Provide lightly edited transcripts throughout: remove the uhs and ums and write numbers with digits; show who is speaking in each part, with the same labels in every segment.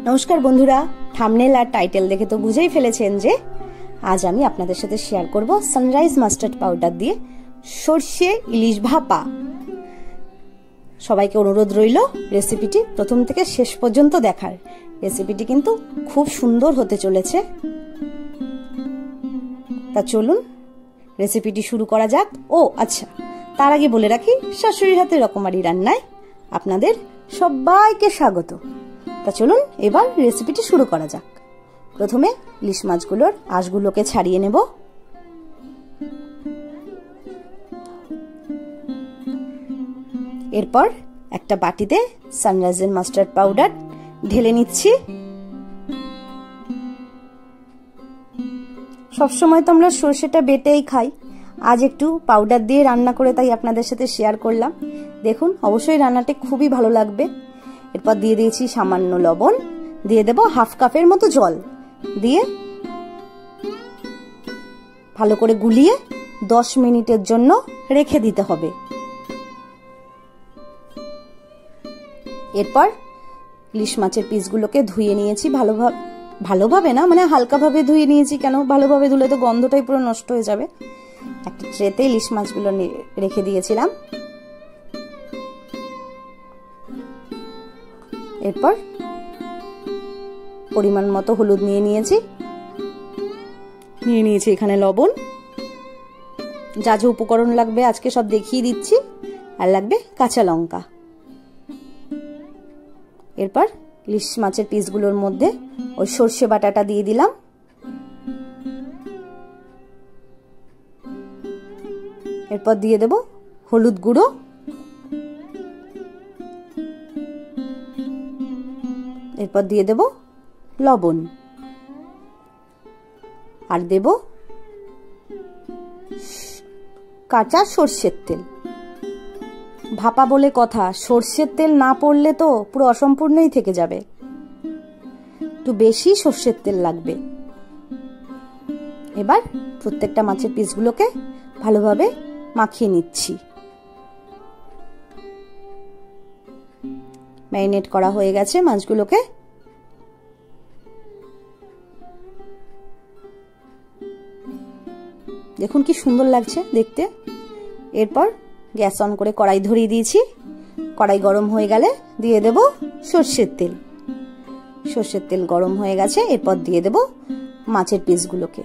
Speaker 1: নমস্কার বন্ধুরা, থাম্বনেল আর টাইটেল দেখে তো বুঝেই ফেলেছেন যে আজ আমি আপনাদের সাথে শেয়ার করব সানরাইজ মাস্টার্ড পাউডার দিয়ে সর্ষে ইলিশ ভাপা। সবাইকে অনুরোধ রইল রেসিপিটি প্রথম থেকে শেষ পর্যন্ত দেখার। রেসিপিটি কিন্তু খুব সুন্দর হতে চলেছে। তা চলুন রেসিপিটি শুরু করা যাক। ও আচ্ছা, তার আগে বলে রাখি, শাশুড়ির হাতে রকমারি রান্নায় আপনাদের সবাইকে স্বাগত। তা চলুন এবার রেসিপিটি শুরু করা যাক। প্রথমে ইলিশ মাছগুলোর আঁশগুলোকে ছাড়িয়ে নেব। এরপর একটা বাটিতে সানরাইজের মাস্টার্ড পাউডার ঢেলে নিচ্ছি। সবসময় তো আমরা সর্ষেটা বেটেই খাই, আজ একটু পাউডার দিয়ে রান্না করে তাই আপনাদের সাথে শেয়ার করলাম। দেখুন, অবশ্যই রান্নাটা খুবই ভালো লাগবে। এরপর দিয়ে দিয়েছি সামান্য লবণ, দিয়ে দেব হাফ কাপের মতো জল, দিয়ে ভালো করে গুলিয়ে 10 মিনিটের জন্য রেখে দিতে হবে। এরপর ইলিশ মাছের পিসগুলোকে ধুয়ে নিয়েছি। ভালোভাবে না, মানে হালকাভাবে ধুয়ে নিয়েছি। কেন, ভালোভাবে ধুলে তো গন্ধটাই পুরো নষ্ট হয়ে যাবে। একটা ট্রেতে ইলিশ মাছগুলো রেখে দিয়েছিলাম। এরপর পরিমাণ মতো হলুদ নিয়ে নিয়েছি এখানে লবণ। যা যা উপকরণ লাগবে আজকে সব দেখিয়ে দিচ্ছি। আর লাগবে কাঁচা লঙ্কা। এরপর ইলিশ মাছের পিসগুলোর মধ্যে ওই সর্ষে বাটাটা দিয়ে দিলাম। এরপর দিয়ে দেব হলুদ গুঁড়ো, এরপর দিয়ে দেব লবণ, আর দেব কাঁচা সর্ষের তেল। ভাপা বলে কথা, সর্ষের তেল না পড়লে তো পুরো অসম্পূর্ণই থেকে যাবে। একটু বেশি সর্ষের তেল লাগবে। এবার প্রত্যেকটা মাছের পিসগুলোকে ভালোভাবে মাখিয়ে নিচ্ছি। ম্যারিনেট করা হয়ে গেছে মাছগুলোকে। দেখুন কি সুন্দর লাগছে দেখতে। এরপর গ্যাস অন করে কড়াই ধরিয়ে দিয়েছি। কড়াই গরম হয়ে গেলে দিয়ে দেব সর্ষের তেল। সর্ষের তেল গরম হয়ে গেছে। এরপর দিয়ে দেব মাছের পিসগুলোকে।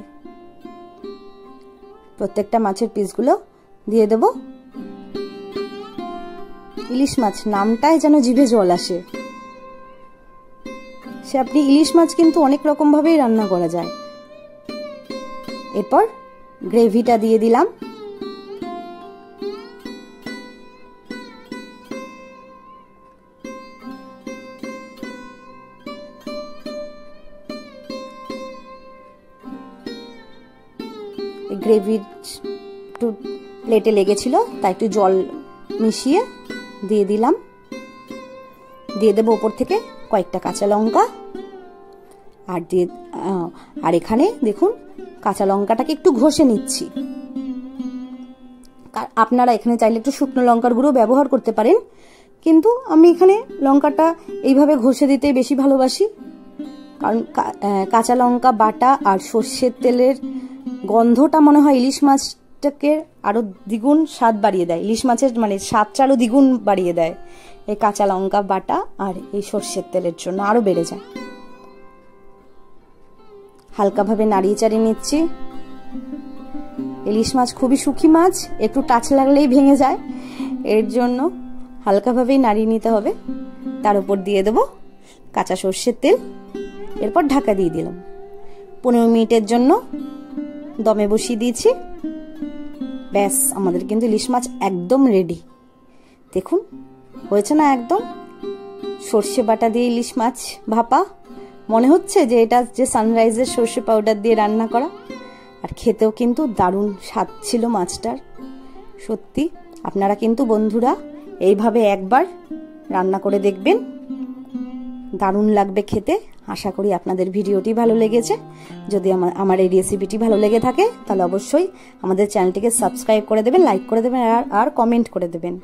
Speaker 1: প্রত্যেকটা মাছের পিসগুলো দিয়ে দেব। ইলিশ মাছ নামটাই যেন জিভে জল আসে। সে আপনি ইলিশ মাছ কিন্তু অনেক রকম ভাবেই রান্না করা যায়। এরপর গ্রেভিটা দিয়ে দিলাম। গ্রেভি একটু প্লেটে লেগেছিল, তাই একটু জল মিশিয়ে দিয়ে দিলাম। দিয়ে দেবো ওপর থেকে কয়েকটা কাঁচা লঙ্কা। আর এখানে দেখুন কাঁচা লঙ্কাটাকে একটু ঘষে নিচ্ছি। আপনারা এখানে চাইলে একটু শুকনো লঙ্কার গুঁড়ো ব্যবহার করতে পারেন, কিন্তু আমি এখানে লঙ্কাটা এইভাবে ঘষে দিতেই বেশি ভালোবাসি। কারণ কাঁচা লঙ্কা বাটা আর সর্ষের তেলের গন্ধটা মনে হয় ইলিশ মাছটাকে আরো দ্বিগুণ স্বাদ বাড়িয়ে দেয়। ইলিশ মাছের মানে স্বাদটা আরো দ্বিগুণ বাড়িয়ে দেয় এই কাঁচা লঙ্কা বাটা আর এই সর্ষের তেলের জন্য আরো বেড়ে যায়। হালকাভাবে নাড়িয়ে চাড়িয়ে নিচ্ছি। ইলিশ মাছ খুবই শুকি মাছ, একটু টাচ লাগলেই ভেঙে যায়। এর জন্য হালকাভাবেই নাড়িয়ে নিতে হবে। তার উপর দিয়ে দেব কাঁচা সর্ষের তেল। এরপর ঢাকা দিয়ে দিলাম। 15 মিনিটের জন্য দমে বসিয়ে দিয়েছি। ব্যাস, আমাদের কিন্তু ইলিশ মাছ একদম রেডি। দেখুন হয়েছে না একদম সর্ষে বাটা দিয়ে ইলিশ মাছ ভাপা। মনে হচ্ছে যে এটা যে সানরাইজের সর্ষে পাউডার দিয়ে রান্না করা। আর খেতেও কিন্তু দারুণ স্বাদ ছিল মাছটার। সত্যি আপনারা কিন্তু বন্ধুরা এইভাবে একবার রান্না করে দেখবেন, দারুণ লাগবে খেতে। আশা করি আপনাদের ভিডিওটি ভালো লেগেছে। যদি আমার এই রেসিপিটি ভালো লেগে থাকে তাহলে অবশ্যই আমাদের চ্যানেলটিকে সাবস্ক্রাইব করে দেবেন, লাইক করে দেবেন আর কমেন্ট করে দেবেন।